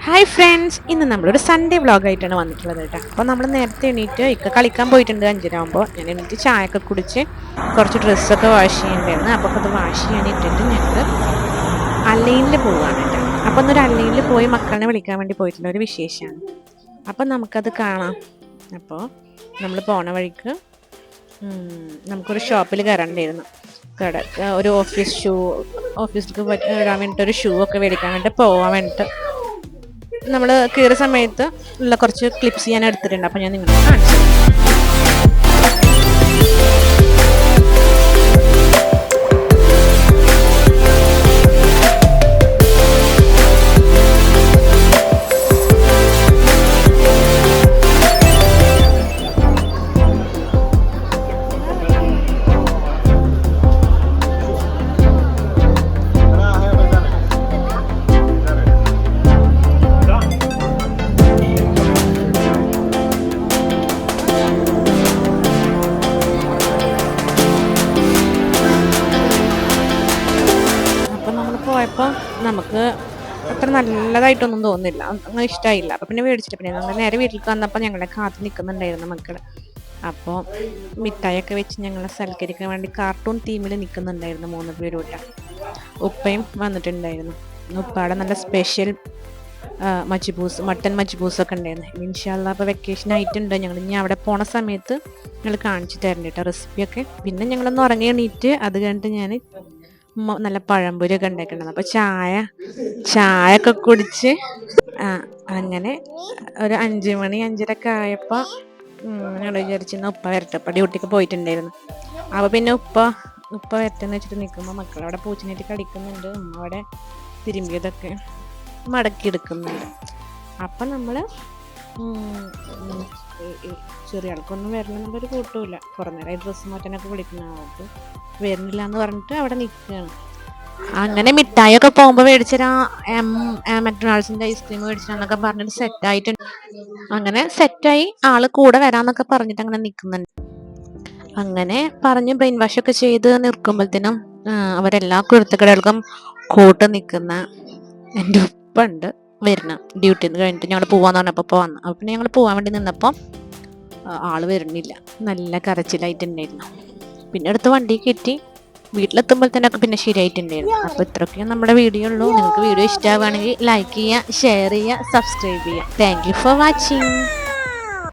Hi friends, ഇന്ന് നമ്മളൊരു Sunday വ്ളോഗായിട്ടാണ് വന്നിട്ടുള്ളത് കേട്ടോ. അപ്പോൾ നമ്മൾ നേരത്തെ എണീറ്റ് കളിക്കാൻ പോയിട്ടുണ്ട് 5:30 ഞാൻ എണീറ്റ് ചായയൊക്കെ കുടിച്ച് കുറച്ച് ഡ്രസ്സൊക്കെ വാഷ് ചെയ്യേണ്ടായിരുന്നു. അപ്പോൾ അത് വാഷ് ചെയ്യാൻ ഇട്ടിട്ട് ഞങ്ങൾ അല്ലൈനിൽ പോവുകയാണ് കേട്ടോ. അപ്പോൾ ഒന്നൊരു അല്ലൈനിൽ പോയി മക്കളെ വിളിക്കാൻ വേണ്ടി പോയിട്ടുള്ള ഒരു വിശേഷമാണ്. അപ്പം നമുക്കത് കാണാം. അപ്പോൾ നമ്മൾ പോണ വഴിക്ക് നമുക്കൊരു ഷോപ്പിൽ കയറേണ്ടിയിരുന്നു. ഒരു ഓഫീസിലേക്ക് ഇടാൻ വേണ്ടിയിട്ട് ഒരു ഷൂ ഒക്കെ മേടിക്കാൻ വേണ്ടി പോകാൻ വേണ്ടിയിട്ട് നമ്മൾ കയറിയ സമയത്ത് ഉള്ള കുറച്ച് ക്ലിപ്സ് ഞാൻ എടുത്തിട്ടുണ്ട്. അപ്പോൾ ഞാൻ നിങ്ങൾക്ക് കാണിച്ചു. പോയപ്പോൾ നമുക്ക് അത്ര നല്ലതായിട്ടൊന്നും തോന്നില്ല, അങ്ങനെ ഇഷ്ടമായില്ല. അപ്പോൾ പിന്നെ മേടിച്ചിട്ട് പിന്നെ നമ്മൾ നേരെ വീട്ടിലേക്ക് വന്നപ്പോൾ ഞങ്ങളെ കാത്തു നിൽക്കുന്നുണ്ടായിരുന്നു മക്കൾ. അപ്പോൾ മിഠായിയൊക്കെ വെച്ച് ഞങ്ങളെ സൽക്കരിക്കാൻ വേണ്ടി കാർട്ടൂൺ തീമിൽ നിൽക്കുന്നുണ്ടായിരുന്നു 3 പേരൂട്ട. ഉപ്പയും വന്നിട്ടുണ്ടായിരുന്നു. ഉപ്പയുടെ നല്ല സ്പെഷ്യൽ മട്ടൻ മജ്ബൂസൊക്കെ ഉണ്ടായിരുന്നു. ഇൻഷാ അല്ലാഹ് അപ്പോൾ വെക്കേഷൻ ആയിട്ടുണ്ട്. ഞങ്ങൾ ഇനി അവിടെ പോണ സമയത്ത് ഞങ്ങൾ കാണിച്ചു തരണ്ട കേട്ടോ റെസിപ്പിയൊക്കെ. പിന്നെ ഞങ്ങളൊന്ന് ഉറങ്ങി എണീറ്റ് അത് കഴിഞ്ഞിട്ട് ഞാൻ നല്ല പഴംപൊരിയൊക്കെ ഉണ്ടാക്കിയിട്ടുണ്ടായിരുന്നു. അപ്പോൾ ചായയൊക്കെ കുടിച്ച് അങ്ങനെ ഒരു 5 മണി 5:30 ആയപ്പോൾ ഞങ്ങൾ വിചാരിച്ചിരുന്ന ഉപ്പ വരട്ടെ. അപ്പോൾ ഡ്യൂട്ടിക്ക് പോയിട്ടുണ്ടായിരുന്നു. അപ്പോൾ പിന്നെ ഉപ്പ വരട്ടെന്ന് വെച്ചിട്ട് നിൽക്കുമ്പോൾ മക്കളവിടെ പൂച്ചനായിട്ട് കളിക്കുന്നുണ്ട്. ഉമ്മ അവിടെ തിരുമ്പിയതൊക്കെ മടക്കിയെടുക്കുന്നുണ്ട്. അപ്പം നമ്മൾ ചെറിയ ആൾക്കൊന്നും വരണമെന്നുള്ളൊരു കൂട്ടുമില്ല. കുറേ നേരമായി ഡ്രസ്സ് മാറ്റാനൊക്കെ വിളിക്കുന്ന ആൾക്ക് വരുന്നില്ല എന്ന് പറഞ്ഞിട്ട് അവിടെ നിൽക്കുകയാണ്. അങ്ങനെ മിഠായിയൊക്കെ പോകുമ്പോൾ മേടിച്ചൊരാ മക്ഡൊണാൾഡ്സിൻ്റെ ഐസ്ക്രീം മേടിച്ചാന്നൊക്കെ പറഞ്ഞിട്ട് സെറ്റായിട്ടുണ്ട്. അങ്ങനെ സെറ്റായി ആള് കൂടെ വരാമെന്നൊക്കെ പറഞ്ഞിട്ട് അങ്ങനെ നിൽക്കുന്നുണ്ട്. അങ്ങനെ പറഞ്ഞ് ബ്രെയിൻ വാഷൊക്കെ ചെയ്ത് നിൽക്കുമ്പോഴത്തേനും അവരെല്ലാ കുരുത്തക്കടകൾക്കും കൂട്ട് നിൽക്കുന്ന എൻ്റെ ഉപ്പുണ്ട് വരുന്ന ഡ്യൂട്ടിയിൽ നിന്ന് കഴിഞ്ഞിട്ട് ഞങ്ങൾ പോകാമെന്ന് പറഞ്ഞപ്പോൾ വന്നു. അപ്പോൾ പിന്നെ ഞങ്ങൾ പോകാൻ വേണ്ടി നിന്നപ്പോൾ ആൾ വരുന്നില്ല. നല്ല കരച്ചിലായിട്ടുണ്ടായിരുന്നു. പിന്നെ അടുത്ത് വണ്ടി കയറ്റി വീട്ടിലെത്തുമ്പോഴത്തേനൊക്കെ പിന്നെ ശരിയായിട്ടുണ്ടായിരുന്നു. അപ്പോൾ ഇത്രയൊക്കെയാണ് നമ്മുടെ വീഡിയോ ഉള്ളൂ. നിങ്ങൾക്ക് വീഡിയോ ഇഷ്ടമാവുകയാണെങ്കിൽ ലൈക്ക് ചെയ്യുക, ഷെയർ ചെയ്യുക, സബ്സ്ക്രൈബ് ചെയ്യുക. Thank you for watching.